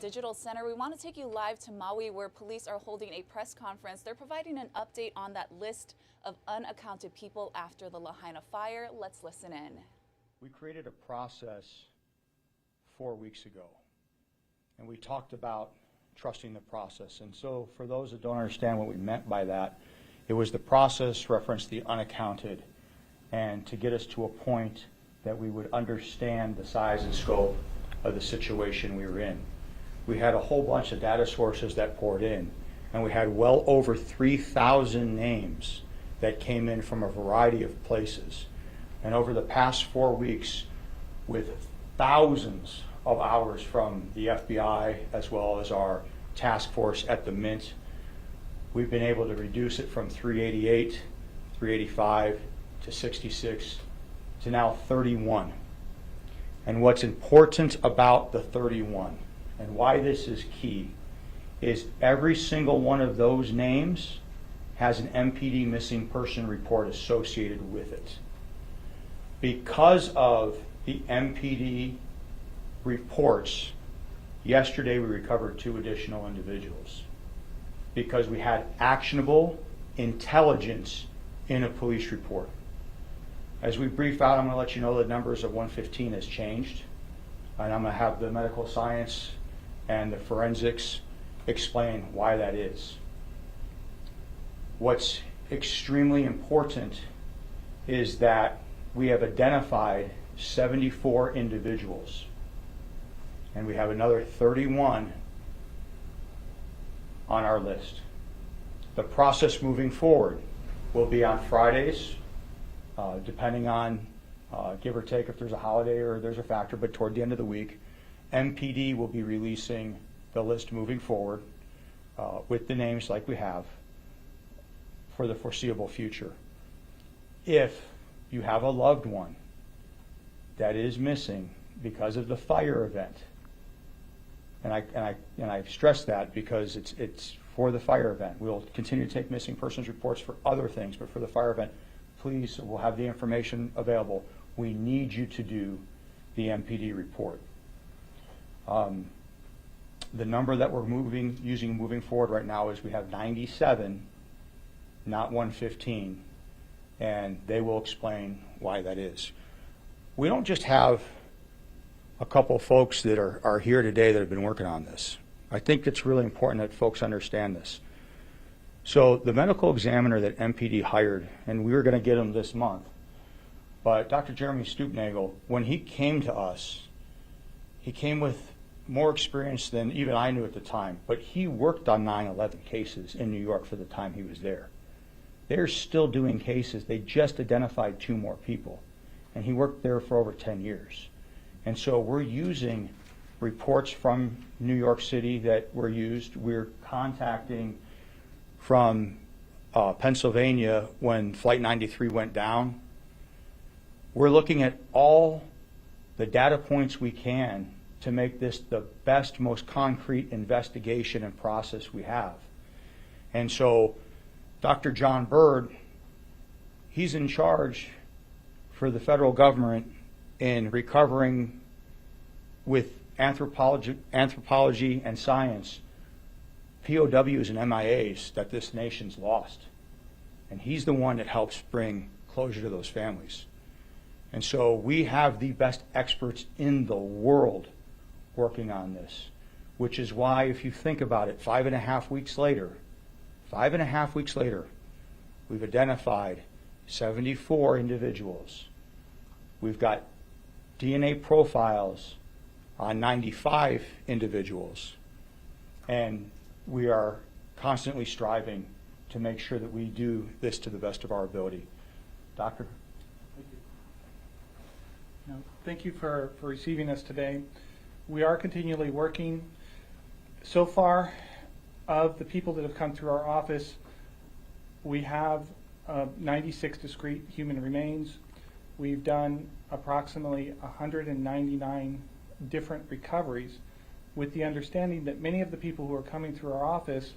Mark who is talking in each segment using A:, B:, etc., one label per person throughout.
A: Digital Center. We want to take you live to Maui, where police are holding a press conference. They're providing an update on that list of unaccounted people after the Lahaina fire. Let's listen in.
B: We created a process 4 weeks ago, and we talked about trusting the process. And so for those that don't understand what we meant by that, it was the process referenced the unaccounted, and to get us to a point that we would understand the size and scope of the situation we were in. We had a whole bunch of data sources that poured in, and we had well over 3,000 names that came in from a variety of places. And over the past 4 weeks, with thousands of hours from the FBI as well as our task force at the Mint, we've been able to reduce it from 388, 385 to 66 to now 31. And what's important about the 31 and why this is key is every single one of those names has an MPD missing person report associated with it. Because of the MPD reports, yesterday we recovered 2 additional individuals because we had actionable intelligence in a police report. As we brief out, I'm going to let you know the numbers of 115 has changed, and I'm going to have the medical science and the forensics explain why that is. What's extremely important is that we have identified 74 individuals, and we have another 31 on our list. The process moving forward will be on Fridays, depending on give or take if there's a holiday or there's a factor, but toward the end of the week, MPD will be releasing the list moving forward with the names like we have for the foreseeable future. If you have a loved one that is missing because of the fire event, and I stress that because it's for the fire event. We'll continue to take missing persons reports for other things, but for the fire event, please, we'll have the information available. We need you to do the MPD report. The number that we're using moving forward right now is we have 97, not 115, and they will explain why that is. We don't just have a couple folks that are here today that have been working on this. I think it's really important that folks understand this. So the medical examiner that MPD hired, and we were going to get him this month, but Dr. Jeremy Stoopnagel, when he came to us, he came with more experience than even I knew at the time, but he worked on 9/11 cases in New York for the time he was there. They're still doing cases. They just identified 2 more people, and he worked there for over 10 years. And so we're using reports from New York City that were used. We're contacting from Pennsylvania when Flight 93 went down. We're looking at all the data points we can to make this the best, most concrete investigation and process we have. And so Dr. John Bird, he's in charge for the federal government in recovering with anthropology and science POWs and MIAs that this nation's lost. And he's the one that helps bring closure to those families. And so we have the best experts in the world working on this, which is why, if you think about it, 5.5 weeks later, we've identified 74 individuals. We've got DNA profiles on 95 individuals. And we are constantly striving to make sure that we do this to the best of our ability. Doctor?
C: Thank you. Thank you for receiving us today. We are continually working. So far, of the people that have come through our office, we have 96 discrete human remains. We've done approximately 199 different recoveries, with the understanding that many of the people who are coming through our office,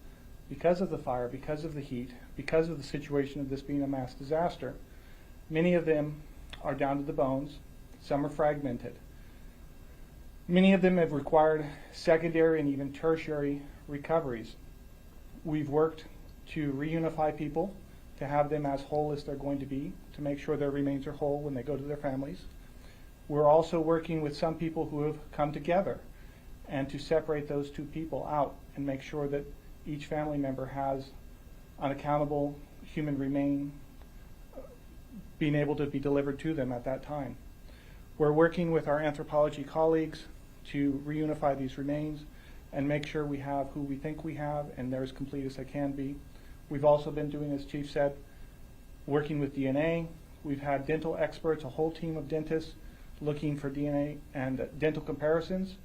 C: because of the fire, because of the heat, because of the situation of this being a mass disaster, many of them are down to the bones, some are fragmented. Many of them have required secondary and even tertiary recoveries. We've worked to reunify people, to have them as whole as they're going to be, to make sure their remains are whole when they go to their families. We're also working with some people who have come together, and to separate those two people out and make sure that each family member has unaccountable human remain being able to be delivered to them at that time. We're working with our anthropology colleagues to reunify these remains and make sure we have who we think we have and they're as complete as they can be. We've also been doing, as Chief said, working with DNA. We've had dental experts, a whole team of dentists looking for DNA and dental comparisons.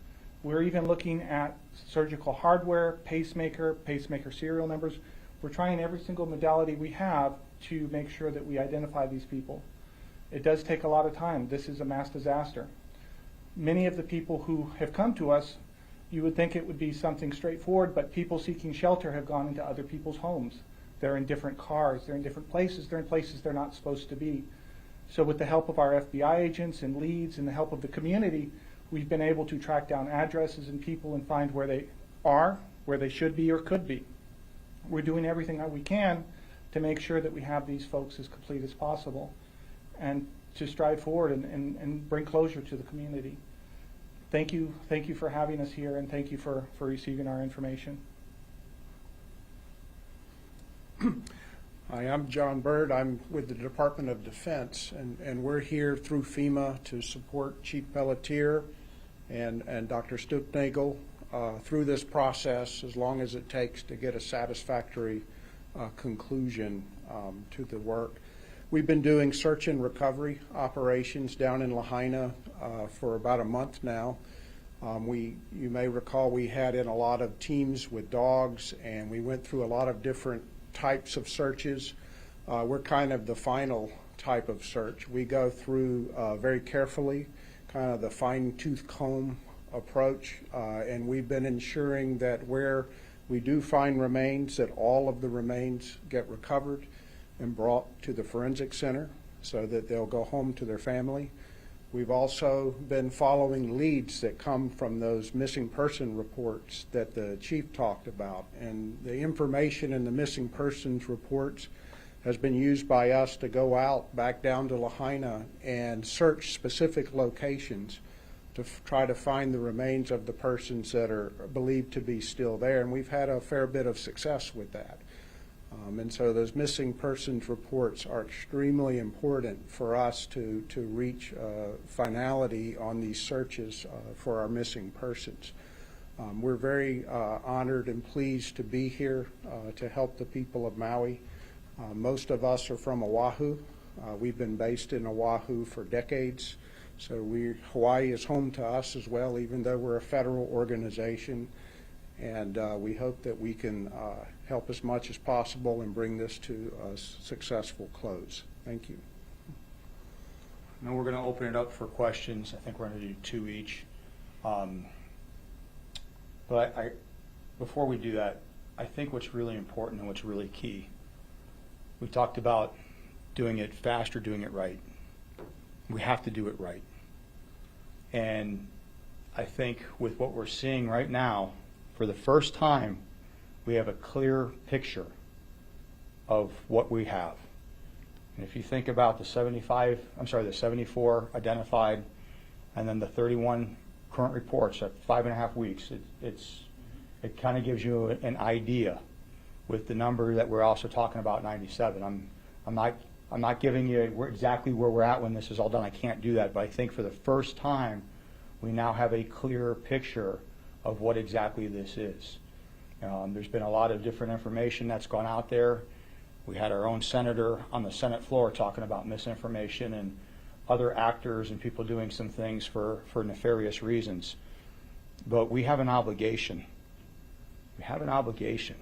C: We're even looking at surgical hardware, pacemaker serial numbers. We're trying every single modality we have to make sure that we identify these people. It does take a lot of time. This is a mass disaster. Many of the people who have come to us, you would think it would be something straightforward, but people seeking shelter have gone into other people's homes. They're in different cars, they're in different places, they're in places they're not supposed to be. So with the help of our FBI agents and leads and the help of the community, we've been able to track down addresses and people and find where they are, where they should be or could be. We're doing everything that we can to make sure that we have these folks as complete as possible and to strive forward and bring closure to the community. Thank you for having us here, and thank you for receiving our information.
D: Hi, I'm John Bird. I'm with the Department of Defense, and we're here through FEMA to support Chief Pelletier and Dr. Stucknagel through this process as long as it takes to get a satisfactory conclusion to the work. We've been doing search and recovery operations down in Lahaina for about a month now. You may recall we had in a lot of teams with dogs, and we went through a lot of different types of searches. We're kind of the final type of search. We go through very carefully, kind of the fine-tooth comb approach, and we've been ensuring that where we do find remains, that all of the remains get recovered and brought to the forensic center so that they'll go home to their family. We've also been following leads that come from those missing person reports that the chief talked about. And the information in the missing persons reports has been used by us to go out back down to Lahaina and search specific locations to try to find the remains of the persons that are believed to be still there. And we've had a fair bit of success with that. And so those missing persons reports are extremely important for us to reach finality on these searches for our missing persons. We're very honored and pleased to be here to help the people of Maui. Most of us are from Oahu. We've been based in Oahu for decades, so Hawaii is home to us as well, even though we're a federal organization. And we hope that we can help as much as possible and bring this to a successful close. Thank you.
B: Now we're going to open it up for questions. I think we're going to do 2 each. But before we do that, I think what's really important and what's really key, we talked about doing it fast or doing it right. We have to do it right. And I think with what we're seeing right now, for the first time, we have a clear picture of what we have. And if you think about the 74 identified, and then the 31 current reports at 5.5 weeks, it kind of gives you an idea with the number that we're also talking about, 97. I'm not giving you exactly where we're at when this is all done. I can't do that, but I think for the first time, we now have a clear picture of what exactly this is. There's been a lot of different information that's gone out there. We had our own senator on the Senate floor talking about misinformation and other actors and people doing some things for nefarious reasons. But we have an obligation. We have an obligation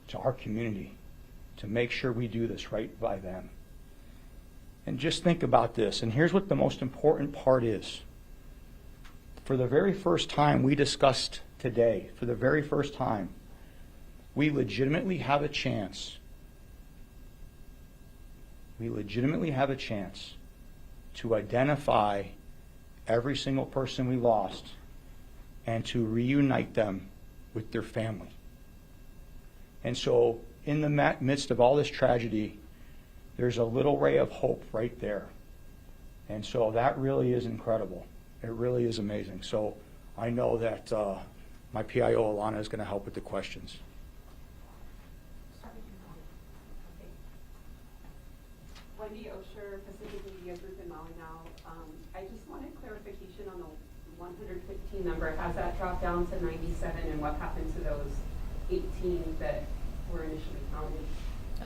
B: to our community to make sure we do this right by them. And just think about this, and here's what the most important part is. For the very first time we discussed today, for the very first time, we legitimately have a chance. We legitimately have a chance to identify every single person we lost and to reunite them with their family. And so in the midst of all this tragedy, there's a little ray of hope right there. And so that really is incredible. It really is amazing. So I know that my PIO, Alana, is going to help with the questions.
E: Wendy Osher, Pacific Media Group in Maui now. I just wanted clarification on the 115 number. Has that dropped down to 97, and what happened to those 18 that were initially counted?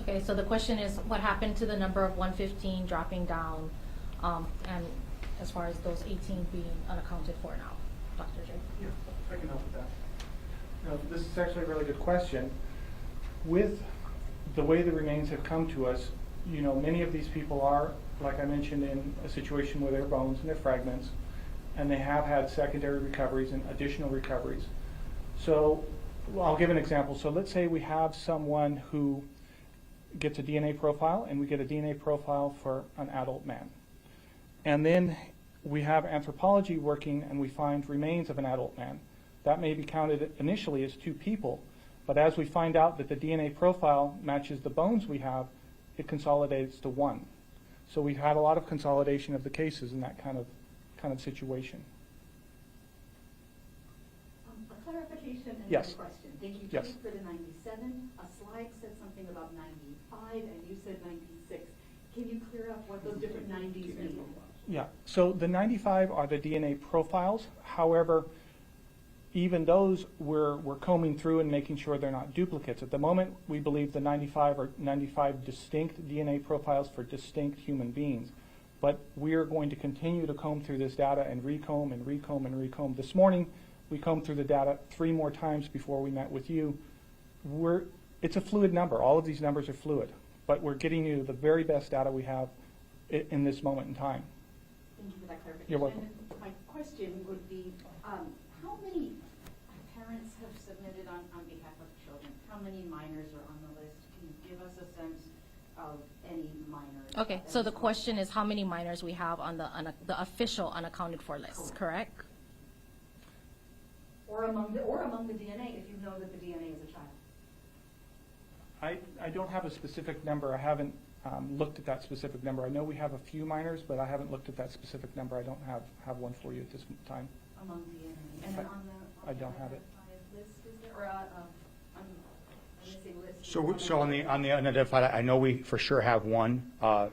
F: Okay, so the question is, what happened to the number of 115 dropping down, and as far as those 18 being unaccounted for now? Dr. J?
C: Yeah, I can help with that. No, this is actually a really good question. With the way the remains have come to us, you know, many of these people are, like I mentioned, in a situation where their bones and their fragments, and they have had secondary recoveries and additional recoveries. So I'll give an example. So let's say we have someone who gets a DNA profile, and we get a DNA profile for an adult man. And then we have anthropology working, and we find remains of an adult man. That may be counted initially as 2 people, but as we find out that the DNA profile matches the bones we have, it consolidates to 1. So we've had a lot of consolidation of the cases in that kind of situation.
G: A clarification and
C: Yes.
G: a question. Thank you,
C: Yes.
G: Chief, for the 97. A slide said something about 95, and you said 96. Can you clear up what those different 90s mean?
C: Yeah, so the 95 are the DNA profiles. However, even those we're combing through and making sure they're not duplicates. At the moment, we believe the 95 are 95 distinct DNA profiles for distinct human beings. But we are going to continue to comb through this data and recomb and recomb and recomb. This morning, we combed through the data 3 more times before we met with you. It's a fluid number. All of these numbers are fluid. But we're getting you the very best data we have in this moment in time.
G: Thank you for that clarification.
C: You're welcome.
G: And my question would be, how many parents have submitted on behalf of children? How many minors are on the list? Can you give us a sense of any minors?
F: Okay, so the question is how many minors we have on the official unaccounted for list, correct?
G: Or among the DNA, if you know that the DNA is a child.
C: I don't have a specific number. I haven't looked at that specific number. I know we have a few minors, but I haven't looked at that specific number. I don't have one for you at this time.
G: Among DNA. And then on the
C: I don't have it.
G: list, is there, or on missing list?
B: So on the unidentified, I know we for sure have one. I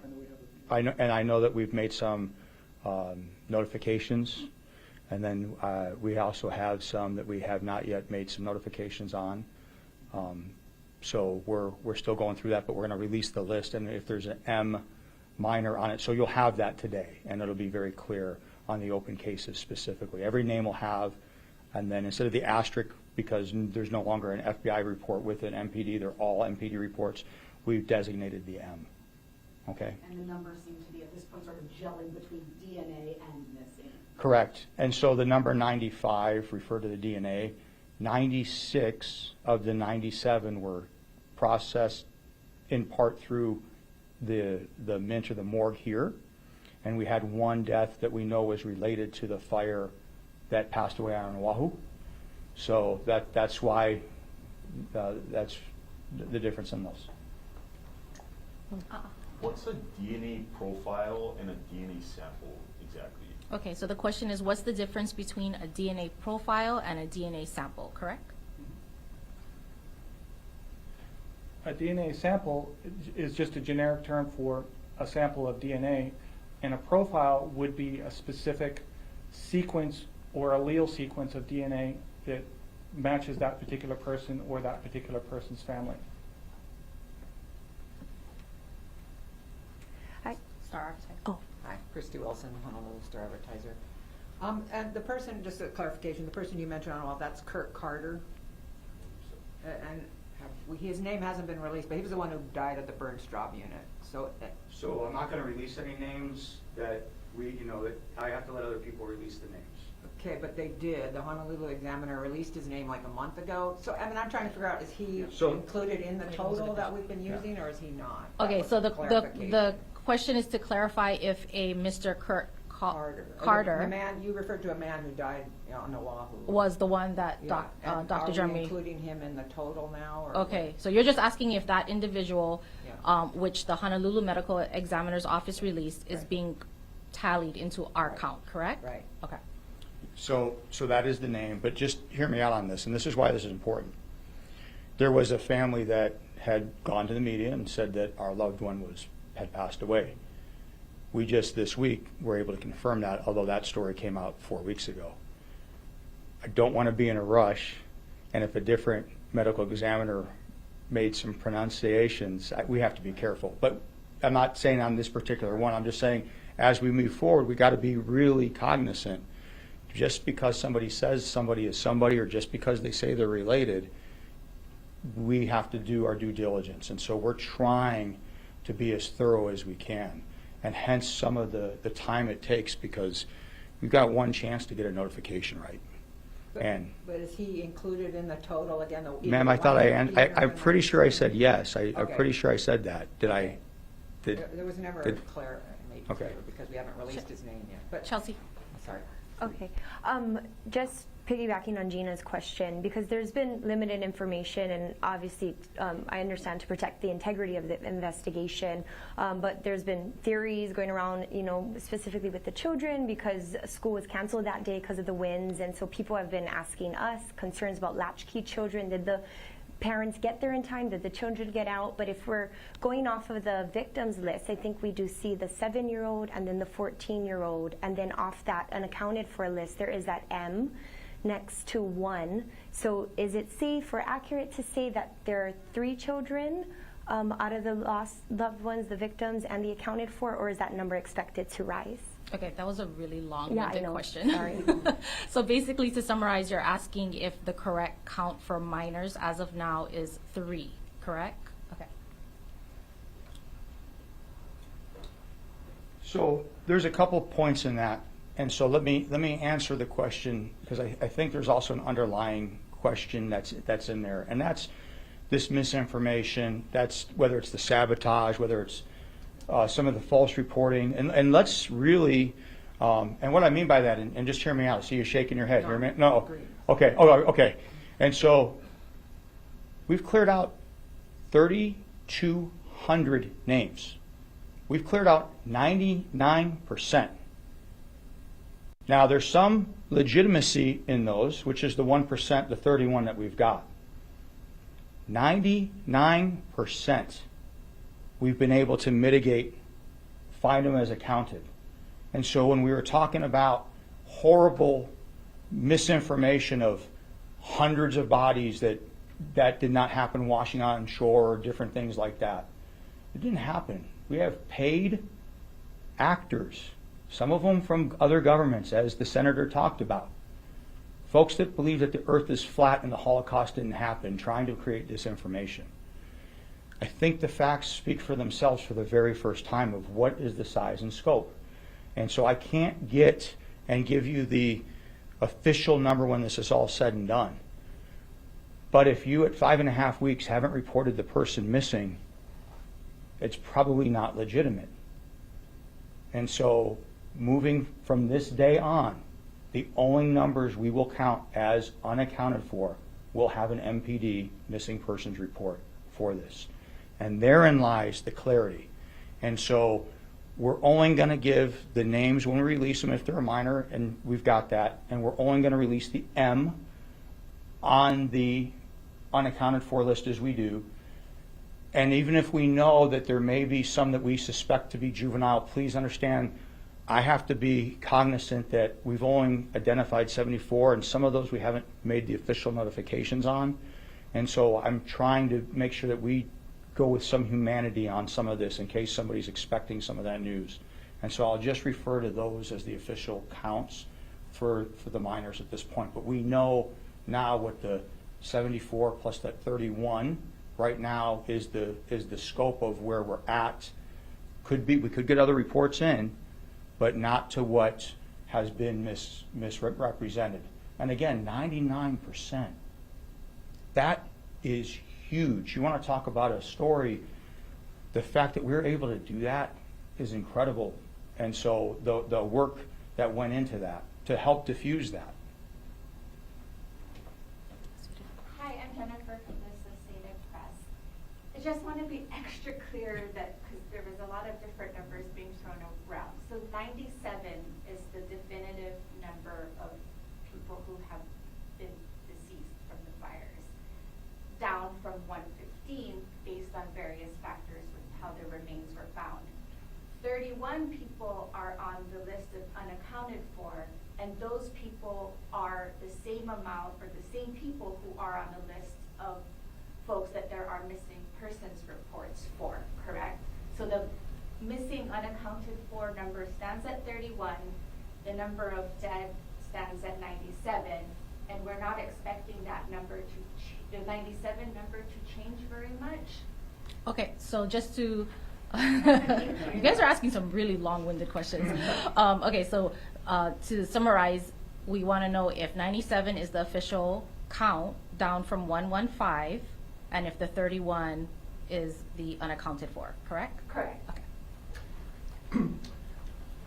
B: know that we've made some notifications, and then we also have some that we have not yet made some notifications on. So we're still going through that, but we're going to release the list, and if there's an M minor on it, so you'll have that today, and it'll be very clear on the open cases specifically. Every name will have, and then instead of the asterisk, because there's no longer an FBI report with an MPD, they're all MPD reports, we've designated the M. Okay?
G: And the numbers seem to be at this point sort of gelling between DNA and missing.
B: Correct. And so the number 95 referred to the DNA. 96 of the 97 were processed in part through the Mint or the morgue here. And we had 1 death that we know was related to the fire that passed away on Oahu. So that's why that's the difference in those.
H: What's a DNA profile and a DNA sample exactly?
F: Okay, so the question is, what's the difference between a DNA profile and a DNA sample, correct?
C: A DNA sample is just a generic term for a sample of DNA, and a profile would be a specific sequence or allele sequence of DNA that matches that particular person or that particular person's family.
I: Hi.
F: Star Architect.
I: Oh. Hi, Christy Wilson, Honolulu Star Advertiser. And the person, just a clarification, the person you mentioned, I don't know if that's Kurt Carter. His name hasn't been released, but he was the one who died at the burn straw unit. So
B: I'm not going to release any names that that I have to let other people release the names.
I: okay, but they did. The Honolulu Examiner released his name like a month ago. So I mean, I'm trying to figure out, is he included in the total that we've been using, or is he not?
F: Okay, so
I: That was
F: the
I: clarification.
F: question is to clarify if a Mr. Kurt
I: Carter.
F: Carter.
I: The man, you referred to a man who died on Oahu.
F: was the one that
I: Yeah. And
F: Dr.
I: Are we
F: Jeremy.
I: including him in the total now? Or
F: Okay, so you're just asking if that individual,
I: Yeah.
F: which the Honolulu Medical Examiner's Office released, is
I: Right.
F: being tallied into our
I: Right.
F: count, correct?
I: Right.
F: Okay.
B: So that is the name, but just hear me out on this, and this is why this is important. There was a family that had gone to the media and said that our loved one had passed away. We just this week were able to confirm that, although that story came out 4 weeks ago. I don't want to be in a rush, and if a different medical examiner made some pronunciations, we have to be careful. But I'm not saying on this particular one, I'm just saying as we move forward, we got to be really cognizant. Just because somebody says somebody is somebody, or just because they say they're related, we have to do our due diligence. And so we're trying to be as thorough as we can. And hence some of the time it takes, because we've got one chance to get a notification right.
I: But is he included in the total again?
B: Ma'am, I thought I'm pretty sure I said yes. I'm
I: Okay.
B: pretty sure I said that. Did I?
I: Okay. There was never
B: did-
I: made
B: Okay.
I: clear because we haven't released his name yet. But
F: Chelsea?
I: sorry.
J: Okay. Just piggybacking on Gina's question, because there's been limited information, and obviously I understand to protect the integrity of the investigation, but there's been theories going around, specifically with the children, because school was canceled that day because of the winds, and so people have been asking us concerns about latchkey children. Did the parents get there in time? Did the children get out? But if we're going off of the victims list, I think we do see the 7-year-old and then the 14-year-old, and then off that unaccounted for list, there is that M next to 1. So is it safe or accurate to say that there are 3 children out of the lost loved ones, the victims, and the accounted for, or is that number expected to rise?
F: Okay, that was a really
J: Yeah, I
F: long-winded
J: know.
F: question.
J: Sorry.
F: So basically, to summarize, you're asking if the correct count for minors as of now is 3, correct? Okay.
B: So there's a couple points in that, and so let me answer the question, because I think there's also an underlying question that's in there, and that's this misinformation. That's whether it's the sabotage, whether it's some of the false reporting, and let's really, and what I mean by that, and just hear me out. I see you shaking your head.
I: No,
B: Hear me? No.
I: agreed.
B: Okay. Oh, okay. And so we've cleared out 3,200 names. We've cleared out 99%. Now, there's some legitimacy in those, which is the 1%, the 31 that we've got. 99% we've been able to mitigate, find them as accounted. And so when we were talking about horrible misinformation of hundreds of bodies that did not happen washing on shore or different things like that, it didn't happen. We have paid actors, some of them from other governments, as the senator talked about. Folks that believe that the earth is flat and the Holocaust didn't happen, trying to create disinformation. I think the facts speak for themselves for the very first time of what is the size and scope. And so I can't get and give you the official number when this is all said and done. But if you at 5.5 weeks haven't reported the person missing, it's probably not legitimate. And so moving from this day on, the only numbers we will count as unaccounted for will have an MPD, missing persons report, for this. And therein lies the clarity. And so we're only going to give the names when we release them if they're a minor, and we've got that. And we're only going to release the M on the unaccounted for list as we do. And even if we know that there may be some that we suspect to be juvenile, please understand, I have to be cognizant that we've only identified 74, and some of those we haven't made the official notifications on. And so I'm trying to make sure that we go with some humanity on some of this in case somebody's expecting some of that news. And so I'll just refer to those as the official counts for the minors at this point. But we know now what the 74 plus that 31 right now is the scope of where we're at. We could get other reports in, but not to what has been misrepresented. And again, 99%. That is huge. You want to talk about a story, the fact that we're able to do that is incredible. And so the work that went into that to help diffuse that.
K: Hi, I'm Jennifer from the Associated Press. I just want to be extra clear that, because there was a lot of different numbers being thrown around. So 97 is the definitive number of people who have been deceased from the fires, down from 115 based on various factors with how their remains were found. 31 people are on the list of unaccounted for, and those people are the same amount or the same people who are on the list of folks that there are missing persons reports for, correct? So the missing unaccounted for number stands at 31, the number of dead stands at 97, and we're not expecting that number to, the 97 number to change very much.
F: Okay, so just to, you guys are asking some really long-winded questions. Okay, so to summarize, we want to know if 97 is the official count, down from 115, and if the 31 is the unaccounted for, correct?
K: Correct.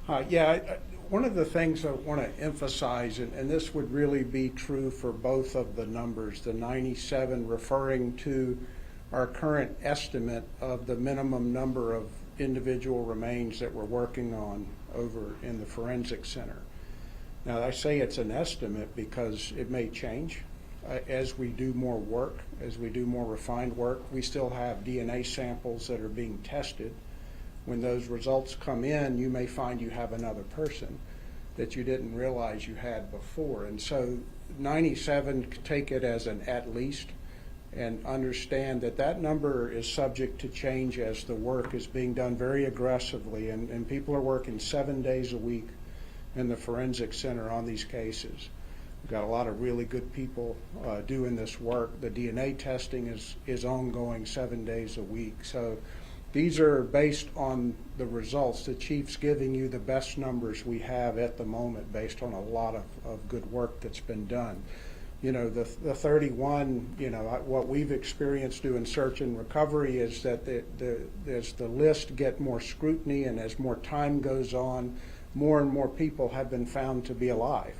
F: Okay.
D: One of the things I want to emphasize, and this would really be true for both of the numbers, the 97 referring to our current estimate of the minimum number of individual remains that we're working on over in the forensic center. Now, I say it's an estimate because it may change as we do more work, as we do more refined work. We still have DNA samples that are being tested. When those results come in, you may find you have another person that you didn't realize you had before. And so 97, take it as an at least, and understand that that number is subject to change as the work is being done very aggressively, and people are working 7 days a week in the forensic center on these cases. We've got a lot of really good people doing this work. The DNA testing is ongoing 7 days a week. So these are based on the results. The chief's giving you the best numbers we have at the moment based on a lot of good work that's been done. You know, the 31, you know, what we've experienced doing search and recovery is that as the list get more scrutiny and as more time goes on, more and more people have been found to be alive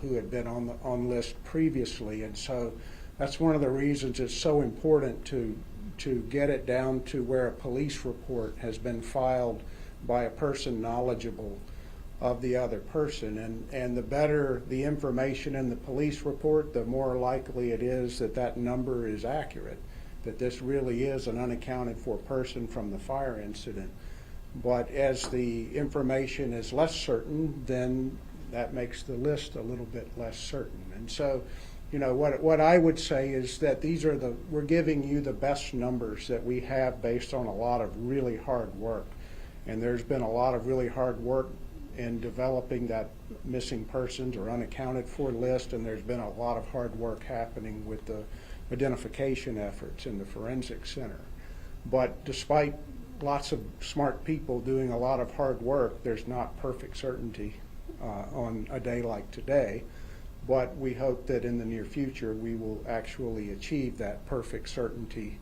D: who had been on list previously. And so that's one of the reasons it's so important to get it down to where a police report has been filed by a person knowledgeable of the other person. And the better the information in the police report, the more likely it is that that number is accurate, that this really is an unaccounted for person from the fire incident. But as the information is less certain, then that makes the list a little bit less certain. And so, you know, what I would say is that we're giving you the best numbers that we have based on a lot of really hard work. And there's been a lot of really hard work in developing that missing persons or unaccounted for list, and there's been a lot of hard work happening with the identification efforts in the forensic center. But despite lots of smart people doing a lot of hard work, there's not perfect certainty on a day like today. But we hope that in the near future we will actually achieve that perfect certainty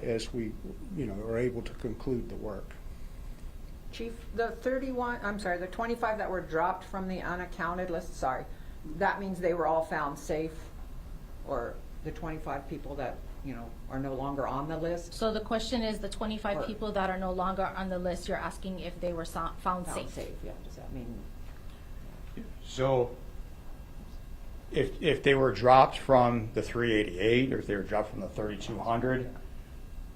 D: as we, you know, are able to conclude the work.
I: Chief, the 25 that were dropped from the unaccounted list, sorry, that means they were all found safe, or the 25 people that, you know, are no longer on the list?
F: So the question is, the 25 people that are no longer on the list, you're asking if they were found safe?
I: Yeah, does that mean?
B: So if they were dropped from the 388 or if they were dropped from the 3200,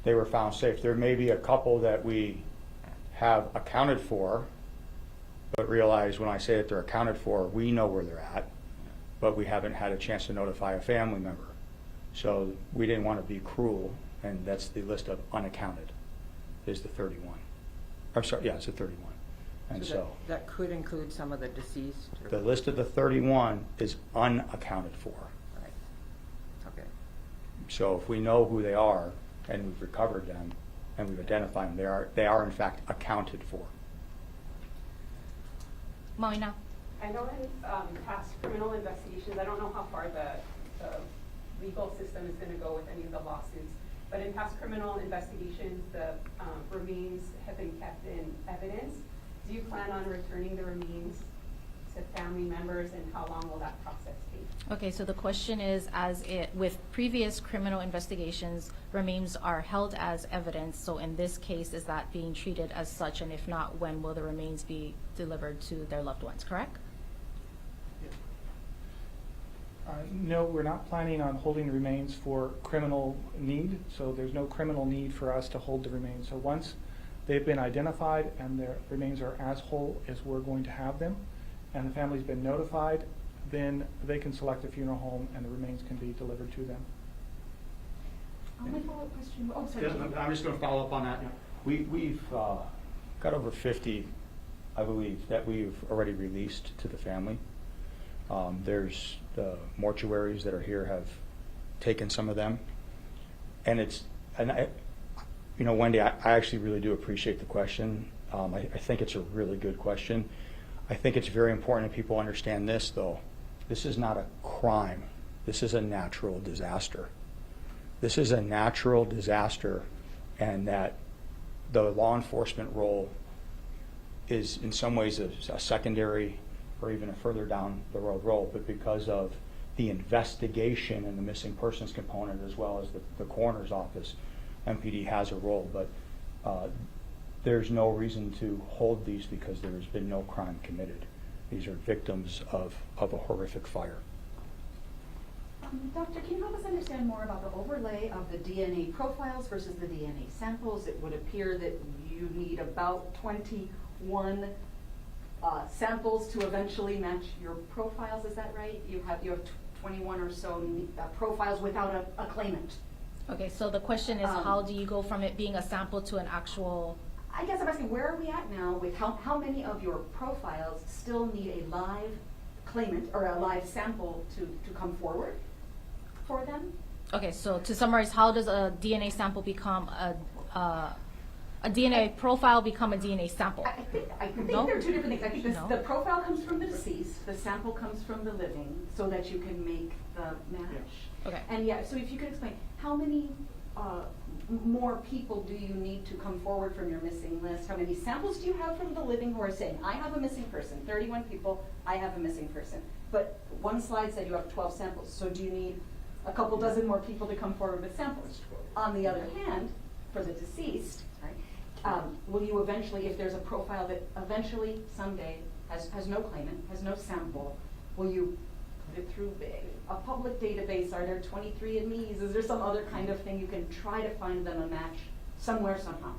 B: they were found safe. There may be a couple that we have accounted for, but realize when I say that they're accounted for, we know where they're at, but we haven't had a chance to notify a family member. So we didn't want to be cruel, and that's the list of unaccounted is the 31. I'm sorry, yeah, it's the 31. And so
I: that could include some of the deceased? Or?
B: The list of the 31 is unaccounted for.
I: Right. Okay.
B: So if we know who they are and we've recovered them and we've identified them, they are in fact accounted for.
F: Maui now.
E: I know in past criminal investigations, I don't know how far the legal system is going to go with any of the lawsuits, but in past criminal investigations, the remains have been kept in evidence. Do you plan on returning the remains to family members, and how long will that process be?
F: Okay, so the question is, with previous criminal investigations, remains are held as evidence. So in this case, is that being treated as such? And if not, when will the remains be delivered to their loved ones, correct?
C: No, we're not planning on holding remains for criminal need, so there's no criminal need for us to hold the remains. So once they've been identified and their remains are as whole as we're going to have them, and the family's been notified, then they can select a funeral home and the remains can be delivered to them.
G: My follow-up question, oh, sorry.
B: I'm just going to follow up on that. We've got over 50, I believe, that we've already released to the family. There's the mortuaries that are here have taken some of them, and Wendy, I actually really do appreciate the question. I think it's a really good question. I think it's very important that people understand this, though. This is not a crime. This is a natural disaster. This is a natural disaster, and that the law enforcement role is in some ways a secondary or even a further down the road role, but because of the investigation and the missing persons component, as well as the coroner's office, MPD has a role. But there's no reason to hold these because there's been no crime committed. These are victims of a horrific fire.
G: Doctor, can you help us understand more about the overlay of the DNA profiles versus the DNA samples? It would appear that you need about 21 samples to eventually match your profiles. Is that right? You have 21 or so profiles without a claimant.
F: Okay, so the question is, how do you go from it being a sample to an actual?
G: I guess I'm asking, where are we at now with how many of your profiles still need a live claimant or a live sample to come forward for them?
F: Okay, so to summarize, how does a DNA sample become a DNA profile become a DNA sample?
G: I think
F: No?
G: there are two different things. I think
F: No?
G: the profile comes from the deceased, the sample comes from the living, so that you can make the match.
F: Okay.
G: And yeah, so if you could explain, how many more people do you need to come forward from your missing list? How many samples do you have from the living who are saying, I have a missing person, 31 people, I have a missing person. But one slide said you have 12 samples, so do you need a couple dozen more people to come forward with samples? On the other hand, for the deceased, will you eventually, if there's a profile that eventually someday has no claimant, has no sample, will you put it through a public database? Are there 23andMe's? Is there some other kind of thing you can try to find them a match somewhere, somehow?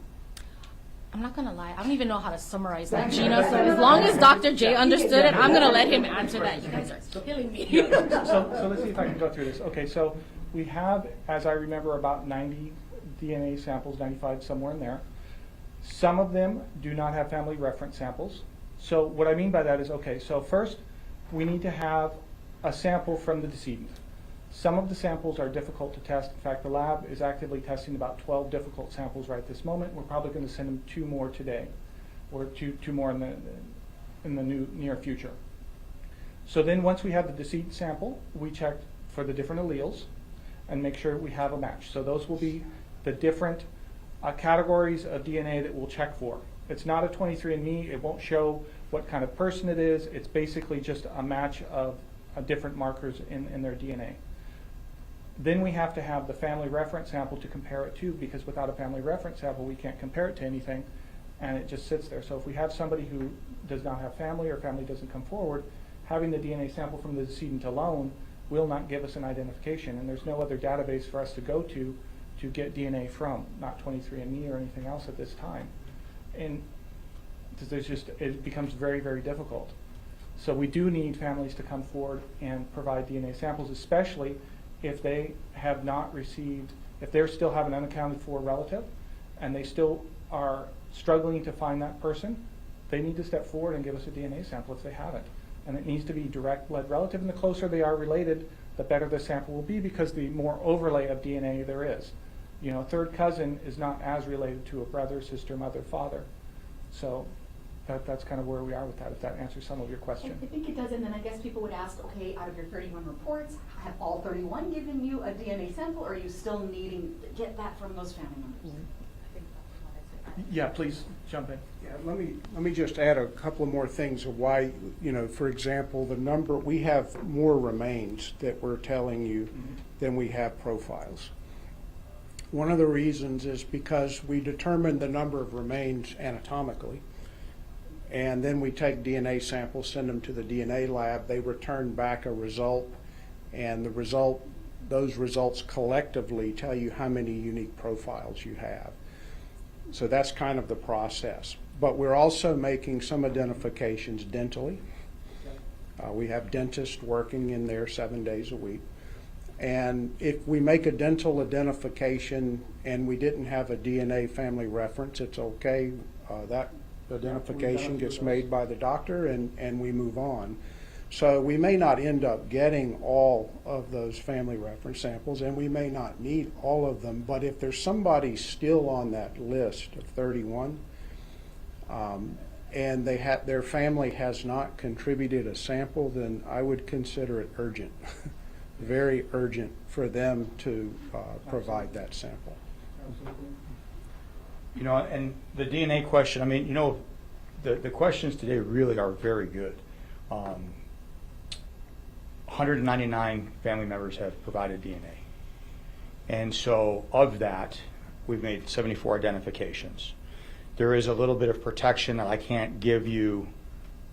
F: I'm not gonna lie, I don't even know how to summarize that, Gina. So as long as Dr. J understood it, I'm gonna let him answer that. You guys are killing me.
C: So let's see if I can go through this. Okay, so we have, as I remember, about 90 DNA samples, 95, somewhere in there. Some of them do not have family reference samples. So what I mean by that is, okay, so first we need to have a sample from the decedent. Some of the samples are difficult to test. In fact, the lab is actively testing about 12 difficult samples right this moment. We're probably going to send them 2 more today, or two more in the near future. So then once we have the decedent sample, we check for the different alleles and make sure we have a match. So those will be the different categories of DNA that we'll check for. It's not a 23andMe. It won't show what kind of person it is. It's basically just a match of different markers in their DNA. Then we have to have the family reference sample to compare it to, because without a family reference sample, we can't compare it to anything, and it just sits there. So if we have somebody who does not have family, or family doesn't come forward, having the DNA sample from the decedent alone will not give us an identification, and there's no other database for us to go to get DNA from, not 23andMe or anything else at this time. And it becomes very, very difficult. So we do need families to come forward and provide DNA samples, especially if they have not received, if they still have an unaccounted for relative and they still are struggling to find that person, they need to step forward and give us a DNA sample if they haven't. And it needs to be direct blood relative, and the closer they are related, the better the sample will be, because the more overlay of DNA there is. You know, a third cousin is not as related to a brother, sister, mother, father. So that's kind of where we are with that, if that answers some of your question.
G: I think it does, and then I guess people would ask, okay, out of your 31 reports, have all 31 given you a DNA sample, or are you still needing to get that from those family members?
C: Yeah, please jump in.
D: Yeah, let me just add a couple of more things of why, for example, we have more remains that we're telling you than we have profiles. One of the reasons is because we determine the number of remains anatomically, and then we take DNA samples, send them to the DNA lab, they return back a result, and those results collectively tell you how many unique profiles you have. So that's kind of the process. But we're also making some identifications dentally. We have dentists working in there 7 days a week. And if we make a dental identification and we didn't have a DNA family reference, it's okay. That identification gets made by the doctor and we move on. So we may not end up getting all of those family reference samples, and we may not need all of them, but if there's somebody still on that list of 31, and their family has not contributed a sample, then I would consider it urgent, very urgent for them to provide that sample.
C: Absolutely.
B: And the DNA question, the questions today really are very good. 199 family members have provided DNA. And so of that, we've made 74 identifications. There is a little bit of protection that I can't give you.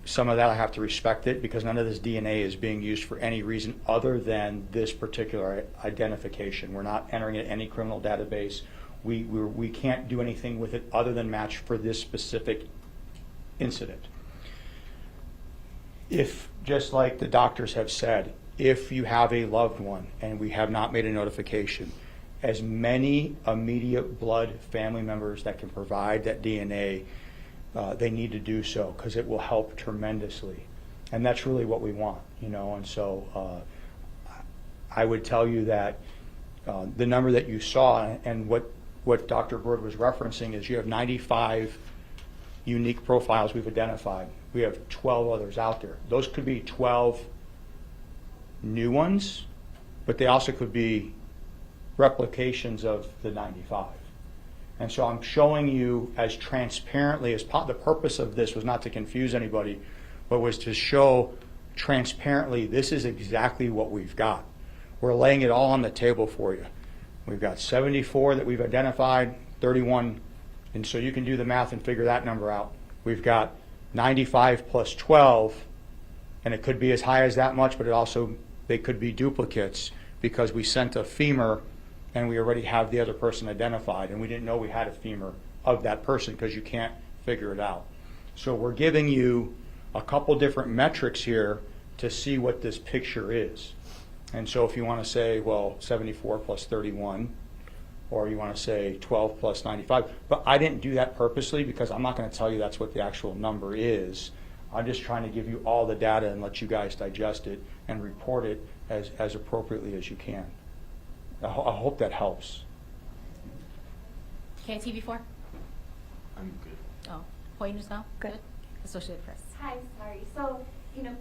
B: Some of that I have to respect it because none of this DNA is being used for any reason other than this particular identification. We're not entering it in any criminal database. We can't do anything with it other than match for this specific incident. If, just like the doctors have said, if you have a loved one and we have not made a notification, as many immediate blood family members that can provide that DNA, they need to do so because it will help tremendously. And that's really what we want, and so I would tell you that the number that you saw and what Dr. Bird was referencing is you have 95 unique profiles we've identified. We have 12 others out there. Those could be 12 new ones, but they also could be replications of the 95. And so I'm showing you as transparently as possible. The purpose of this was not to confuse anybody, but was to show transparently this is exactly what we've got. We're laying it all on the table for you. We've got 74 that we've identified, 31, and so you can do the math and figure that number out. We've got 95 plus 12, and it could be as high as that much, but they could be duplicates because we sent a femur and we already have the other person identified, and we didn't know we had a femur of that person because you can't figure it out. So we're giving you a couple different metrics here to see what this picture is. And so if you want to say, well, 74 plus 31, or you want to say 12 plus 95, but I didn't do that purposely because I'm not going to tell you that's what the actual number is. I'm just trying to give you all the data and let you guys digest it and report it as appropriately as you can. I hope that helps.
F: Okay, TV4?
H: I'm good.
F: Oh, Hoy News Now?
J: Good.
F: Associated Press.
K: Hi, sorry. So,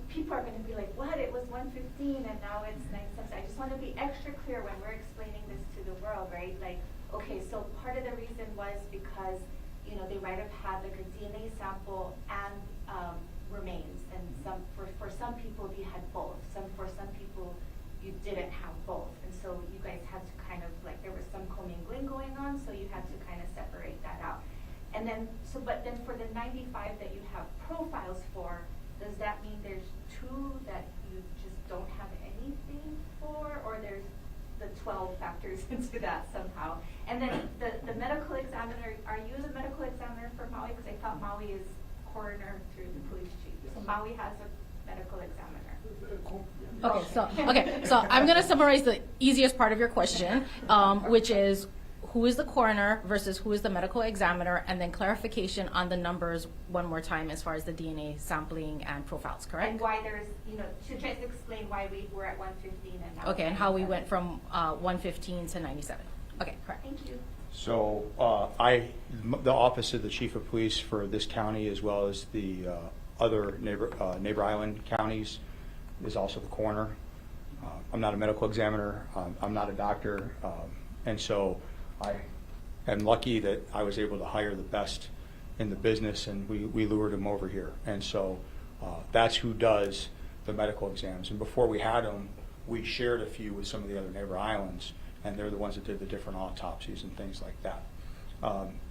K: people are going to be like, what? It was 115 and now it's 9 cents. I just want to be extra clear when we're explaining this to the world, right? Like, okay, so part of the reason was because, they might have had like a DNA sample and remains. And for some people, you had both. For some people, you didn't have both. And so you guys had to kind of, like, there was some commingling going on, so you had to kind of separate that out. And then, but then for the 95 that you have profiles for, does that mean there's 2 that you just don't have anything for, or there's the 12 factors into that somehow? And then the medical examiner, are you the medical examiner for Maui? Because I thought Maui is coroner through the police chief. So Maui has a medical examiner.
F: Okay, so I'm going to summarize the easiest part of your question, which is who is the coroner versus who is the medical examiner, and then clarification on the numbers one more time as far as the DNA sampling and profiles, correct?
K: And why there's, to just explain why we were at 115 and now.
F: Okay, and how we went from 115 to 97. Okay, correct.
K: Thank you.
B: So the office of the chief of police for this county, as well as the other neighbor island counties, is also the coroner. I'm not a medical examiner. I'm not a doctor, and so am lucky that I was able to hire the best in the business, and we lured them over here. And so that's who does the medical exams. And before we had them, we shared a few with some of the other neighbor islands, and they're the ones that did the different autopsies and things like that.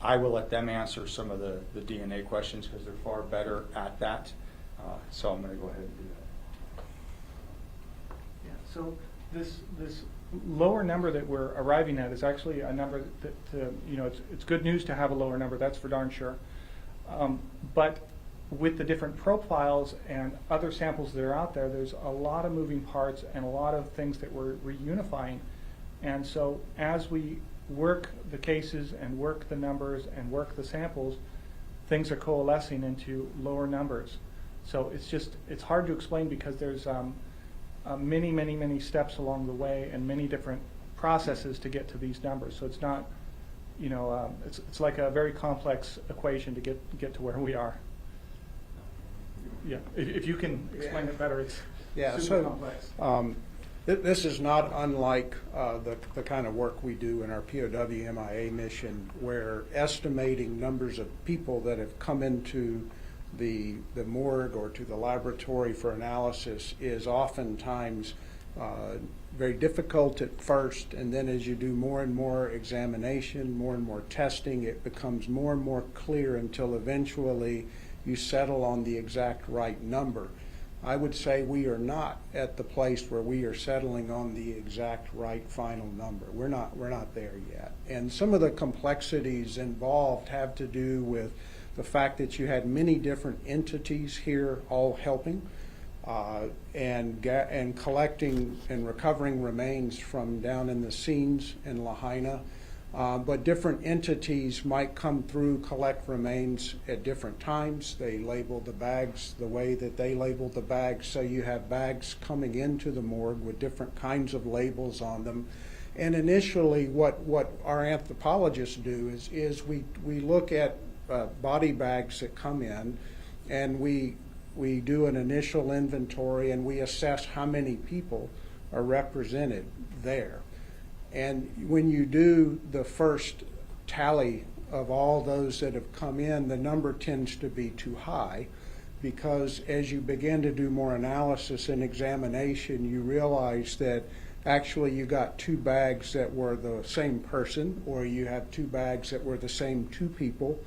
B: I will let them answer some of the DNA questions because they're far better at that. So I'm going to go ahead and do that.
C: Yeah, so this lower number that we're arriving at is actually a number that, you know, it's good news to have a lower number, that's for darn sure. But with the different profiles and other samples that are out there, there's a lot of moving parts and a lot of things that we're reunifying. And so as we work the cases and work the numbers and work the samples, things are coalescing into lower numbers. So it's hard to explain because there's many steps along the way and many different processes to get to these numbers. So it's not, you know, it's like a very complex equation to get to where we are. Yeah, if you can explain it better, it's super complex.
D: This is not unlike the kind of work we do in our POW MIA mission, where estimating numbers of people that have come into the morgue or to the laboratory for analysis is oftentimes very difficult at first, and then as you do more and more examination, more and more testing, it becomes more and more clear until eventually you settle on the exact right number. I would say we are not at the place where we are settling on the exact right final number. We're not there yet. And some of the complexities involved have to do with the fact that you had many different entities here all helping and collecting and recovering remains from down in the scenes in Lahaina. But different entities might come through, collect remains at different times. They label the bags the way that they label the bags. So you have bags coming into the morgue with different kinds of labels on them. And initially what our anthropologists do is we look at body bags that come in, and we do an initial inventory and we assess how many people are represented there. And when you do the first tally of all those that have come in, the number tends to be too high, because as you begin to do more analysis and examination, you realize that actually you got two bags that were the same person, or you have two bags that were the same two people,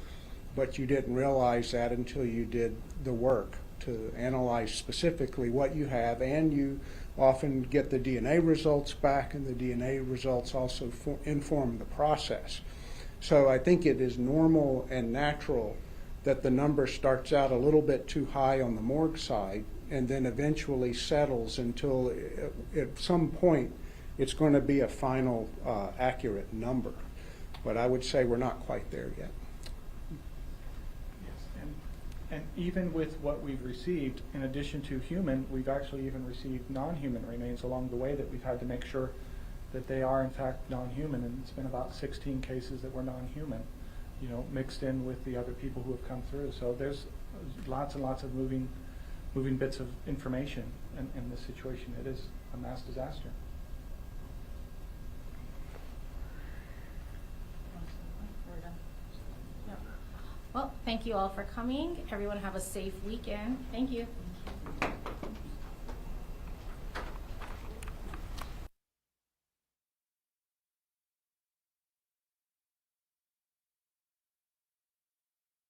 D: but you didn't realize that until you did the work to analyze specifically what you have, and you often get the DNA results back, and the DNA results also inform the process. So I think it is normal and natural that the number starts out a little bit too high on the morgue side and then eventually settles until at some point it's going to be a final accurate number. But I would say we're not quite there yet.
C: And even with what we've received, in addition to human, we've actually even received non-human remains along the way that we've had to make sure that they are in fact non-human. And it's been about 16 cases that were non-human, you know, mixed in with the other people who have come through. So there's lots and lots of moving bits of information in this situation. It is a mass disaster.
F: Well, thank you all for coming. Everyone have a safe weekend. Thank you.